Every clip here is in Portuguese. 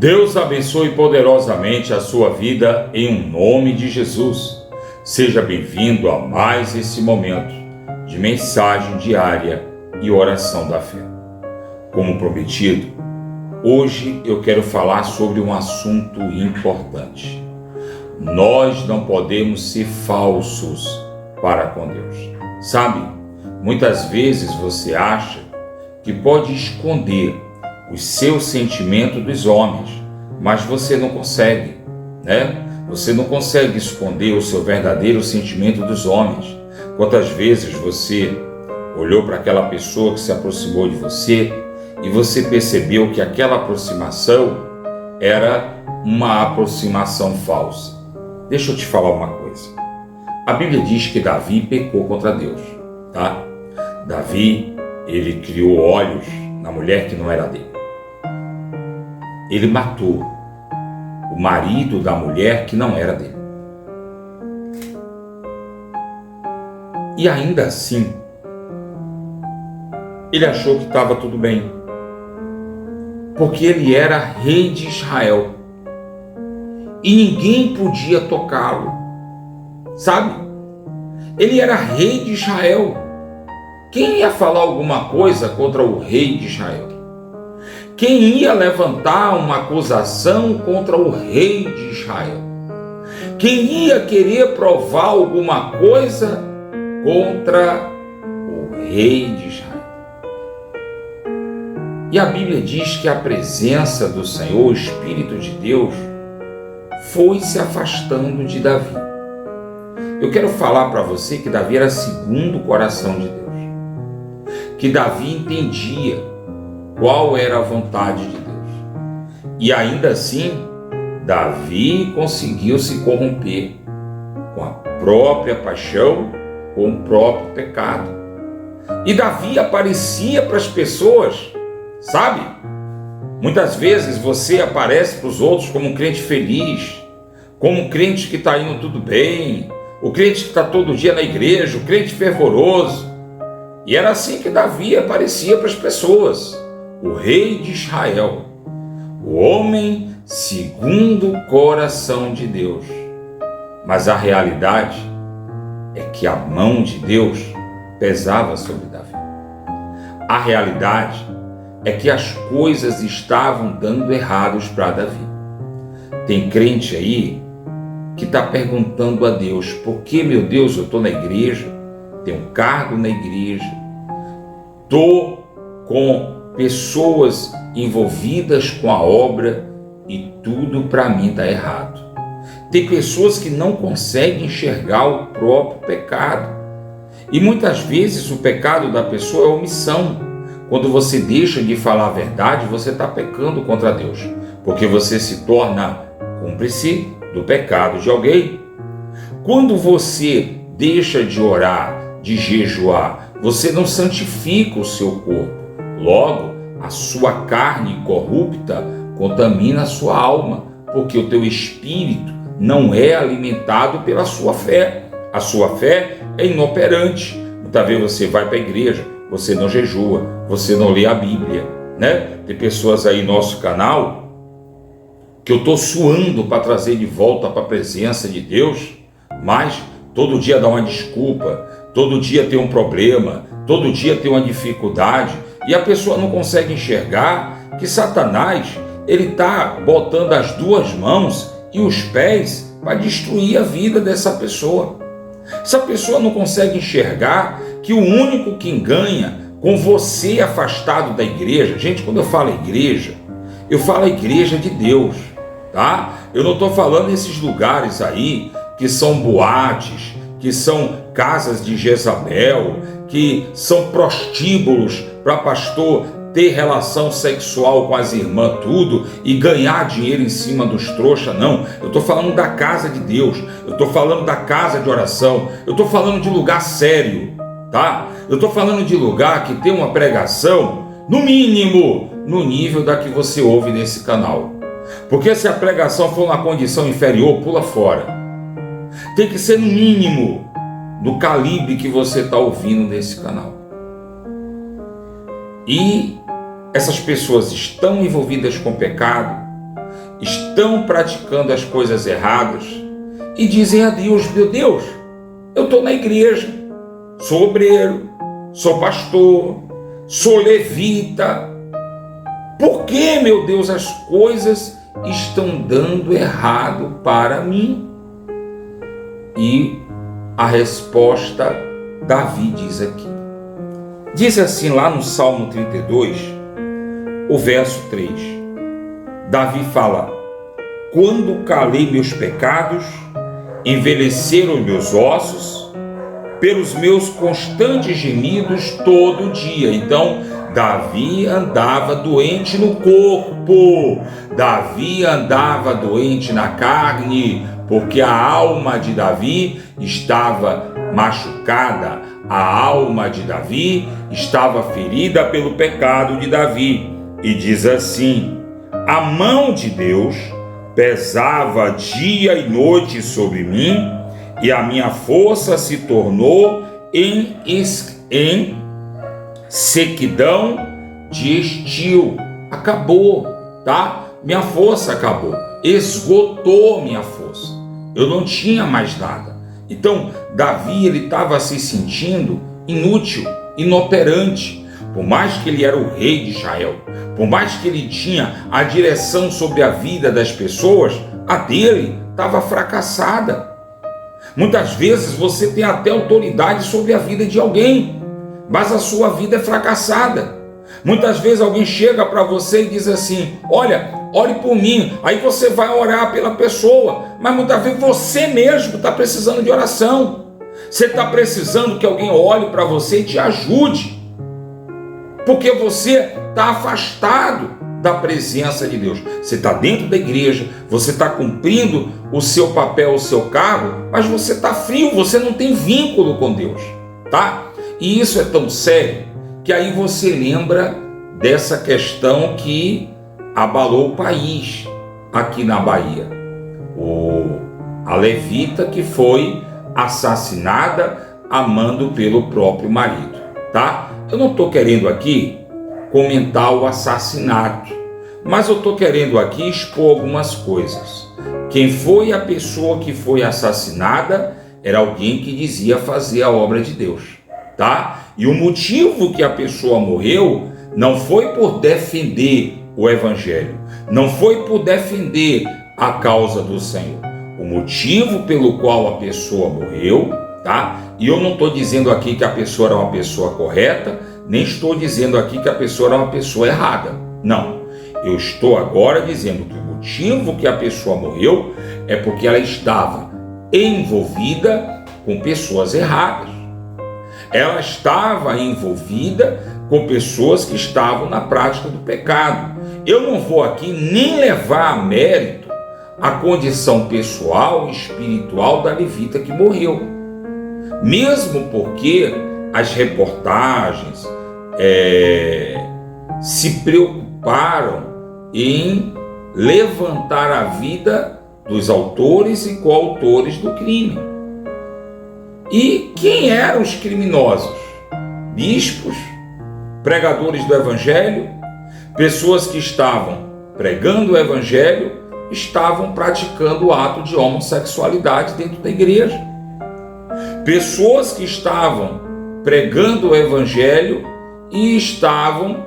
Deus abençoe poderosamente a sua vida em nome de Jesus. Seja bem-vindo a mais esse momento de mensagem diária e oração da fé. Como prometido, hoje eu quero falar sobre um assunto importante. Nós não podemos ser falsos para com Deus. Sabe, muitas vezes você acha que pode esconder os seus sentimentos dos homens, mas você não consegue, né? Você não consegue esconder o seu verdadeiro sentimento dos homens. Quantas vezes você olhou para aquela pessoa que se aproximou de você e você percebeu que aquela aproximação era uma aproximação falsa? Deixa eu te falar uma coisa. A Bíblia diz que Davi pecou contra Deus, tá? Davi, ele criou olhos na mulher que não era dele. Ele matou o marido da mulher que não era dele. E ainda assim, ele achou que estava tudo bem, porque ele era rei de Israel e ninguém podia tocá-lo, sabe? Ele era rei de Israel. Quem ia falar alguma coisa contra o rei de Israel? Quem ia levantar uma acusação contra o rei de Israel? Quem ia querer provar alguma coisa contra o rei de Israel? E a Bíblia diz que a presença do Senhor, o Espírito de Deus, foi se afastando de Davi. Eu quero falar para você que Davi era segundo o coração de Deus. Que Davi entendia qual era a vontade de Deus. E ainda assim, Davi conseguiu se corromper com a própria paixão, com o próprio pecado. E Davi aparecia para as pessoas, sabe? Muitas vezes você aparece para os outros como um crente feliz, como um crente que está indo tudo bem, o crente que está todo dia na igreja, o crente fervoroso. E era assim que Davi aparecia para as pessoas. O rei de Israel, o homem segundo o coração de Deus. Mas a realidade é que a mão de Deus pesava sobre Davi. A realidade é que as coisas estavam dando errados para Davi. Tem crente aí que está perguntando a Deus: por que, meu Deus, eu estou na igreja, tenho um cargo na igreja, estou com pessoas envolvidas com a obra e tudo para mim está errado. Tem pessoas que não conseguem enxergar o próprio pecado. E muitas vezes o pecado da pessoa é omissão. Quando você deixa de falar a verdade, você está pecando contra Deus, porque você se torna cúmplice do pecado de alguém. Quando você deixa de orar, de jejuar, você não santifica o seu corpo. Logo, a sua carne corrupta contamina a sua alma, porque o teu espírito não é alimentado pela sua fé. A sua fé é inoperante. Muitas vezes você vai para a igreja, você não jejua, você não lê a Bíblia, né? Tem pessoas aí no nosso canal que eu estou suando para trazer de volta para a presença de Deus, mas todo dia dá uma desculpa, todo dia tem um problema, todo dia tem uma dificuldade, e a pessoa não consegue enxergar que Satanás, ele está botando as duas mãos e os pés para destruir a vida dessa pessoa. Essa pessoa não consegue enxergar que o único que ganha com você afastado da igreja, gente, quando eu falo igreja, eu falo a igreja de Deus, tá? Eu não estou falando esses lugares aí que são boates, que são casas de Jezabel, que são prostíbulos para pastor ter relação sexual com as irmãs, tudo, e ganhar dinheiro em cima dos trouxas, não. Eu estou falando da casa de Deus, eu estou falando da casa de oração, eu estou falando de lugar sério, tá? Eu estou falando de lugar que tem uma pregação, no mínimo, no nível da que você ouve nesse canal. Porque se a pregação for uma condição inferior, pula fora. Tem que ser no mínimo do calibre que você está ouvindo nesse canal. E essas pessoas estão envolvidas com pecado, estão praticando as coisas erradas e dizem a Deus: meu Deus, eu estou na igreja, sou obreiro, sou pastor, sou levita. Por que, meu Deus, as coisas estão dando errado para mim? E a resposta, Davi diz aqui. Diz assim lá no Salmo 32, o verso 3. Davi fala: quando calei meus pecados, envelheceram meus ossos, pelos meus constantes gemidos todo dia. Então, Davi andava doente no corpo, Davi andava doente na carne, porque a alma de Davi estava machucada, a alma de Davi estava ferida pelo pecado de Davi. E diz assim: a mão de Deus pesava dia e noite sobre mim, e a minha força se tornou em sequidão de estio. Acabou, tá? Minha força acabou, esgotou minha força. Eu não tinha mais nada. Então, Davi, ele estava se sentindo inútil, inoperante. Por mais que ele era o rei de Israel, por mais que ele tinha a direção sobre a vida das pessoas, a dele estava fracassada. Muitas vezes você tem até autoridade sobre a vida de alguém, mas a sua vida é fracassada. Muitas vezes alguém chega para você e diz assim: olha, ore por mim. Aí você vai orar pela pessoa, mas muitas vezes você mesmo está precisando de oração. Você está precisando que alguém olhe para você e te ajude, porque você está afastado da presença de Deus. Você está dentro da igreja, você está cumprindo o seu papel, o seu cargo, mas você está frio, você não tem vínculo com Deus, tá? E isso é tão sério que aí você lembra dessa questão que abalou o país aqui na Bahia. A levita que foi assassinada amando pelo próprio marido, tá? Eu não estou querendo aqui comentar o assassinato, mas eu estou querendo aqui expor algumas coisas. Quem foi a pessoa que foi assassinada era alguém que dizia fazer a obra de Deus, tá? E o motivo que a pessoa morreu não foi por defender o evangelho, não foi por defender a causa do Senhor. O motivo pelo qual a pessoa morreu, tá? E eu não estou dizendo aqui que a pessoa era uma pessoa correta, nem estou dizendo aqui que a pessoa era uma pessoa errada. Não. Eu estou agora dizendo que o motivo que a pessoa morreu é porque ela estava envolvida com pessoas erradas. Ela estava envolvida com pessoas que estavam na prática do pecado. Eu não vou aqui nem levar a mérito a condição pessoal e espiritual da levita que morreu. Mesmo porque as reportagens se preocuparam em levantar a vida dos autores e coautores do crime. E quem eram os criminosos? Bispos, pregadores do evangelho, pessoas que estavam pregando o evangelho, estavam praticando o ato de homossexualidade dentro da igreja. Pessoas que estavam pregando o evangelho e estavam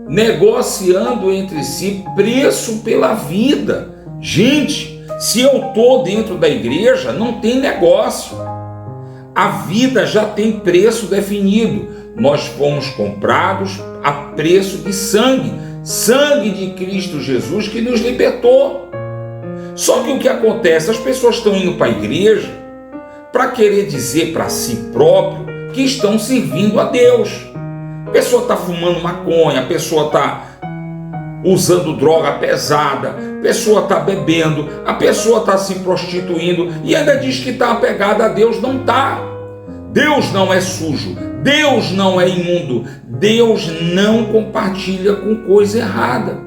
negociando entre si preço pela vida. Gente, se eu estou dentro da igreja, não tem negócio. A vida já tem preço definido. Nós fomos comprados a preço de sangue, sangue de Cristo Jesus que nos libertou. Só que o que acontece? As pessoas estão indo para a igreja para querer dizer para si próprio que estão servindo a Deus. A pessoa está fumando maconha, a pessoa está usando droga pesada, a pessoa está bebendo, a pessoa está se prostituindo e ainda diz que está apegada a Deus. Não está. Deus não é sujo, Deus não é imundo, Deus não compartilha com coisa errada.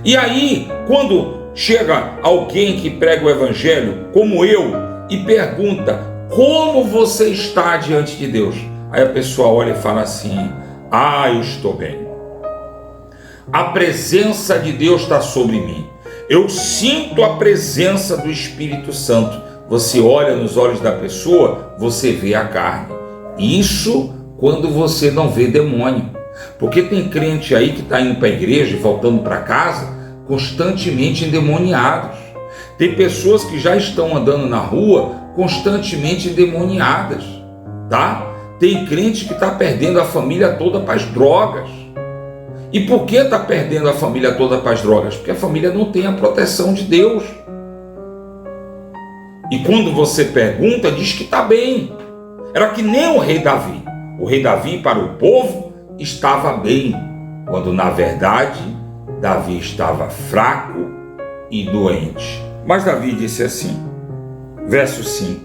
E aí, quando chega alguém que prega o evangelho, como eu, e pergunta: como você está diante de Deus? Aí a pessoa olha e fala assim: eu estou bem. A presença de Deus está sobre mim. Eu sinto a presença do Espírito Santo. Você olha nos olhos da pessoa, você vê a carne. Isso quando você não vê demônio. Porque tem crente aí que está indo para a igreja e voltando para casa constantemente endemoniados. Tem pessoas que já estão andando na rua constantemente endemoniadas, tá? Tem crente que está perdendo a família toda para as drogas. E por que está perdendo a família toda para as drogas? Porque a família não tem a proteção de Deus. E quando você pergunta, diz que está bem. Era que nem o rei Davi. O rei Davi, para o povo, estava bem, quando na verdade Davi estava fraco e doente. Mas Davi disse assim, verso 5: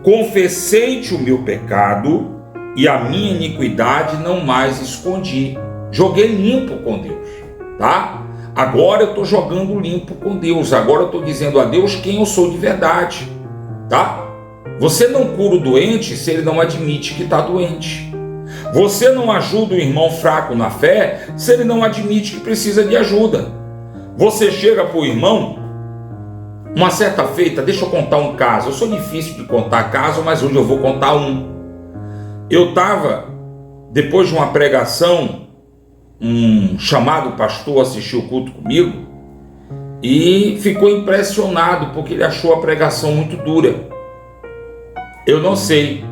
confessei-te o meu pecado e a minha iniquidade não mais escondi. Joguei limpo com Deus, tá? Agora eu estou jogando limpo com Deus. Agora eu estou dizendo a Deus quem eu sou de verdade, tá? Você não cura o doente se ele não admite que está doente. Você não ajuda o irmão fraco na fé se ele não admite que precisa de ajuda. Você chega para o irmão, uma certa feita, deixa eu contar um caso. Eu sou difícil de contar caso, mas hoje eu vou contar um. Eu estava, depois de uma pregação, um chamado pastor assistiu o culto comigo e ficou impressionado porque ele achou a pregação muito dura. Eu não sei,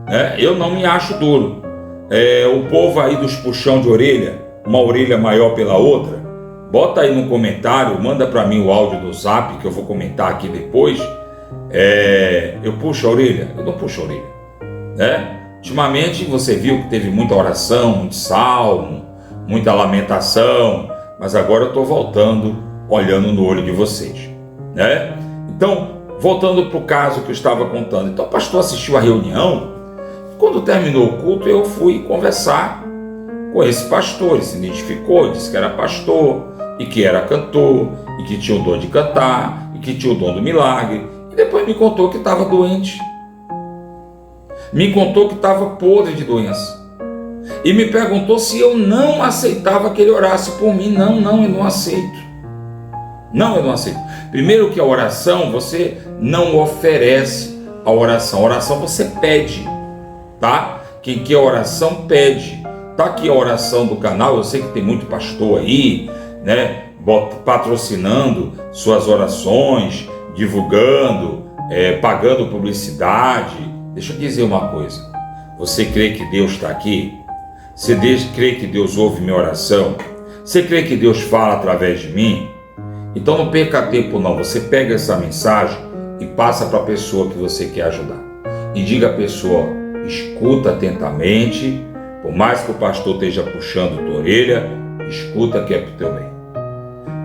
né? Eu não me acho duro. O povo aí dos puxão de orelha, uma orelha maior pela outra, bota aí no comentário, manda para mim o áudio do Zap que eu vou comentar aqui depois. Eu puxo a orelha? Eu não puxo a orelha, né? Ultimamente você viu que teve muita oração, muito salmo, muita lamentação, mas agora eu estou voltando, olhando no olho de vocês, né? Então, voltando para o caso que eu estava contando. Então o pastor assistiu a reunião. Quando terminou o culto, eu fui conversar com esse pastor. Ele se identificou, disse que era pastor, e que era cantor, e que tinha o dom de cantar, e que tinha o dom do milagre. E depois me contou que estava doente. Me contou que estava podre de doença. E me perguntou se eu não aceitava que ele orasse por mim. Não, eu não aceito. Não, eu não aceito. Primeiro que a oração, você não oferece a oração. A oração você pede, tá? Quem quer oração, pede. Tá aqui a oração do canal. Eu sei que tem muito pastor aí, né? Patrocinando suas orações, divulgando, pagando publicidade. Deixa eu dizer uma coisa. Você crê que Deus está aqui? Você crê que Deus ouve minha oração? Você crê que Deus fala através de mim? Então não perca tempo não. Você pega essa mensagem e passa para a pessoa que você quer ajudar. E diga à pessoa, escuta atentamente, por mais que o pastor esteja puxando tua orelha, escuta que é para o teu bem.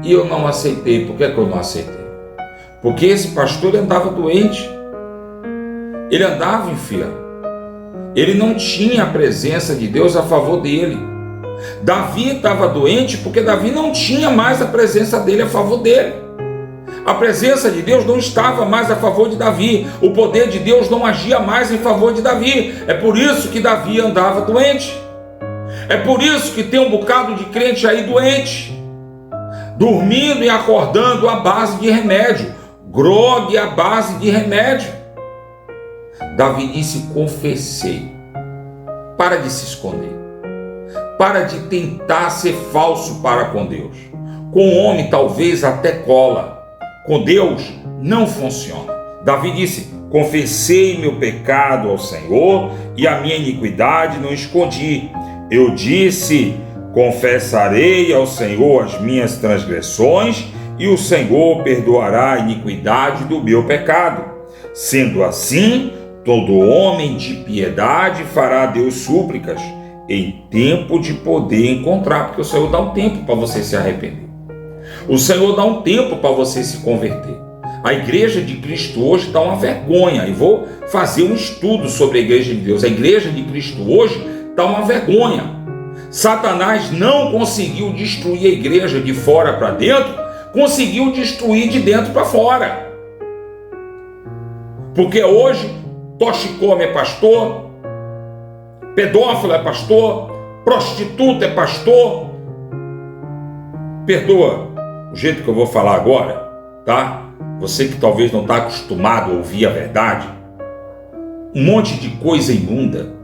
E eu não aceitei. Por que eu não aceitei? Porque esse pastor andava doente. Ele andava enfermo. Ele não tinha a presença de Deus a favor dele. Davi estava doente porque Davi não tinha mais a presença dele a favor dele. A presença de Deus não estava mais a favor de Davi. O poder de Deus não agia mais em favor de Davi. É por isso que Davi andava doente. É por isso que tem um bocado de crente aí doente, dormindo e acordando à base de remédio, grogue à base de remédio. Davi disse, confessei. Para de se esconder. Para de tentar ser falso para com Deus. Com o homem talvez até cola. Com Deus não funciona. Davi disse, confessei meu pecado ao Senhor e a minha iniquidade não escondi. Eu disse, confessarei ao Senhor as minhas transgressões e o Senhor perdoará a iniquidade do meu pecado. Sendo assim, todo homem de piedade fará a Deus súplicas em tempo de poder encontrar, porque o Senhor dá um tempo para você se arrepender. O Senhor dá um tempo para você se converter. A igreja de Cristo hoje está uma vergonha, e vou fazer um estudo sobre a igreja de Deus. A igreja de Cristo hoje está uma vergonha. Satanás não conseguiu destruir a igreja de fora para dentro, conseguiu destruir de dentro para fora. Porque hoje toxicome é pastor, pedófilo é pastor, prostituta é pastor. Perdoa, o jeito que eu vou falar agora, tá? Você que talvez não está acostumado a ouvir a verdade, um monte de coisa imunda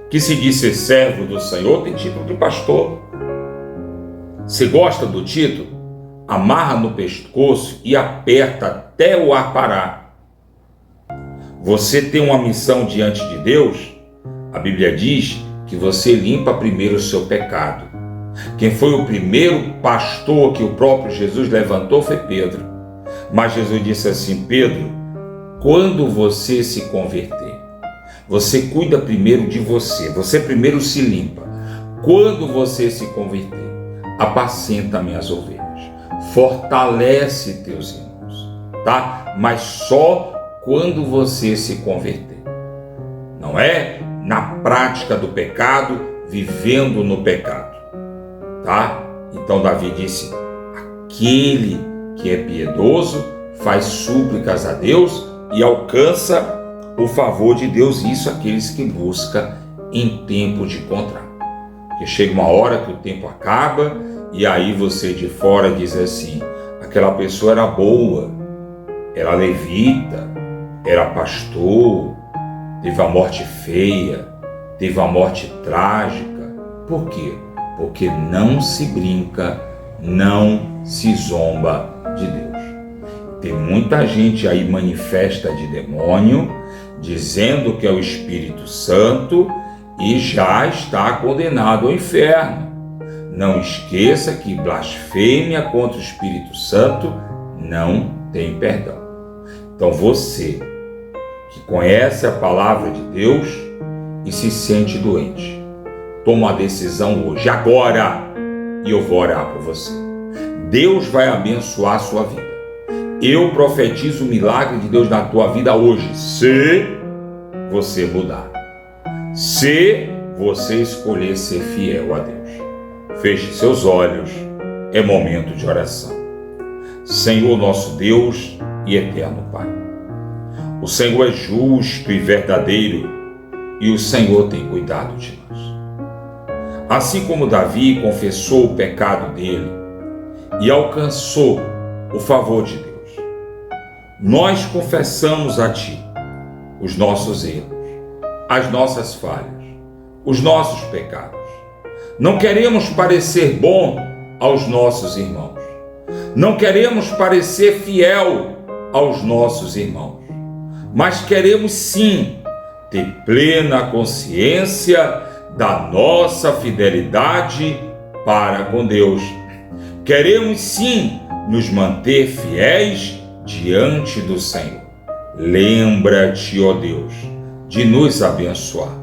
que se diz ser servo do Senhor tem título de pastor. Você gosta do título? Amarra no pescoço e aperta até o ar parar. Você tem uma missão diante de Deus? A Bíblia diz que você limpa primeiro o seu pecado. Quem foi o primeiro pastor que o próprio Jesus levantou foi Pedro. Mas Jesus disse assim: Pedro, quando você se converter, você cuida primeiro de você, você primeiro se limpa. Quando você se converter, apacenta minhas ovelhas, fortalece teus irmãos, tá? Mas só quando você se converter. Não é na prática do pecado, vivendo no pecado, tá? Então Davi disse: aquele que é piedoso faz súplicas a Deus e alcança o favor de Deus. Isso aqueles que buscam em tempo de contrário. Porque chega uma hora que o tempo acaba e aí você de fora diz assim: aquela pessoa era boa, era levita, era pastor, teve a morte feia, teve a morte trágica. Por quê? Porque não se brinca, não se zomba de Deus. Tem muita gente aí manifesta de demônio, dizendo que é o Espírito Santo e já está condenado ao inferno. Não esqueça que blasfêmia contra o Espírito Santo não tem perdão. Então você que conhece a palavra de Deus e se sente doente, toma uma decisão hoje, agora, e eu vou orar por você. Deus vai abençoar a sua vida. Eu profetizo o milagre de Deus na tua vida hoje, se você mudar, se você escolher ser fiel a Deus. Feche seus olhos, é momento de oração. Senhor nosso Deus e eterno Pai, o Senhor é justo e verdadeiro e o Senhor tem cuidado de nós. Assim como Davi confessou o pecado dele e alcançou o favor de Deus, nós confessamos a Ti os nossos erros, as nossas falhas, os nossos pecados. Não queremos parecer bom aos nossos irmãos. Não queremos parecer fiel aos nossos irmãos. Mas queremos sim ter plena consciência da nossa fidelidade para com Deus. Queremos sim nos manter fiéis diante do Senhor. Lembra-te, ó Deus, de nos abençoar.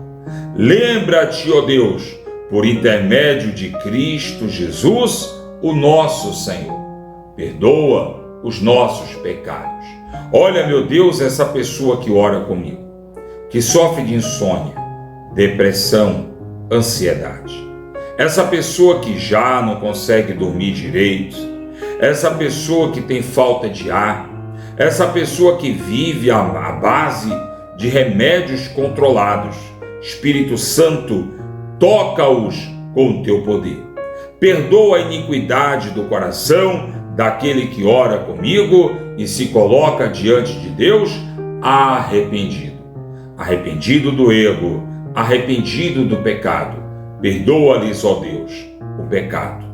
Lembra-te, ó Deus, por intermédio de Cristo Jesus, o nosso Senhor. Perdoa os nossos pecados. Olha, meu Deus, essa pessoa que ora comigo, que sofre de insônia, depressão, ansiedade. Essa pessoa que já não consegue dormir direito, essa pessoa que tem falta de ar, essa pessoa que vive à base de remédios controlados. Espírito Santo, toca-os com o teu poder. Perdoa a iniquidade do coração daquele que ora comigo e se coloca diante de Deus arrependido. Arrependido do erro, arrependido do pecado. Perdoa-lhes, ó Deus, o pecado.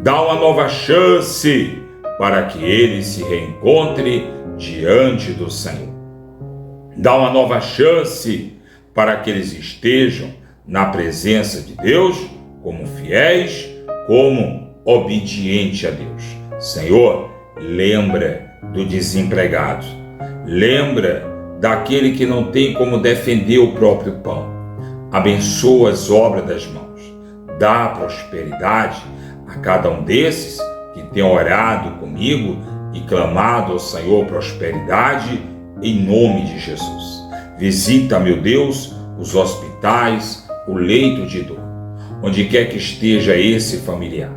Dá uma nova chance para que ele se reencontre diante do Senhor. Dá uma nova chance para que eles estejam na presença de Deus como fiéis, como obedientes a Deus. Senhor, lembra do desempregado. Lembra daquele que não tem como defender o próprio pão. Abençoa as obras das mãos. Dá prosperidade a cada um desses que tem orado comigo e clamado ao Senhor prosperidade em nome de Jesus. Visita, meu Deus, os hospitais, o leito de dor. Onde quer que esteja esse familiar,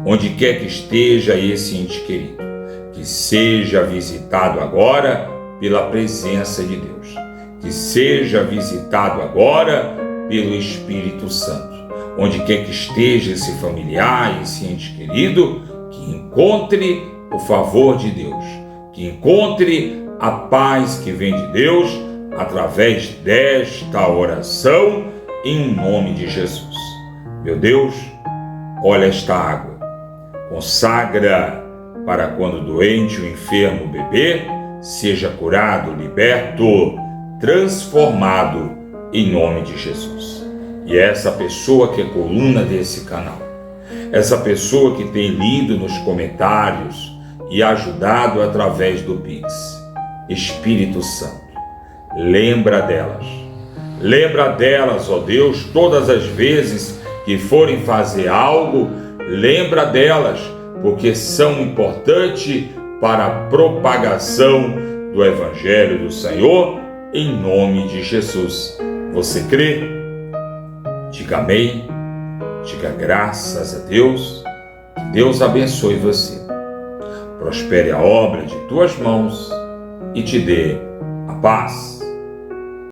onde quer que esteja esse ente querido, que seja visitado agora pela presença de Deus. Que seja visitado agora pelo Espírito Santo. Onde quer que esteja esse familiar, esse ente querido, que encontre o favor de Deus, que encontre a paz que vem de Deus através desta oração, em nome de Jesus. Meu Deus, olha esta água, consagra para quando o doente ou enfermo beber, seja curado, liberto, transformado, em nome de Jesus. E essa pessoa que é coluna desse canal, essa pessoa que tem lido nos comentários e ajudado através do Pix, Espírito Santo, lembra delas, ó Deus, todas as vezes que forem fazer algo, lembra delas, porque são importantes para a propagação do Evangelho do Senhor, em nome de Jesus. Você crê? Diga amém, diga graças a Deus, que Deus abençoe você, prospere a obra de tuas mãos e te dê a paz.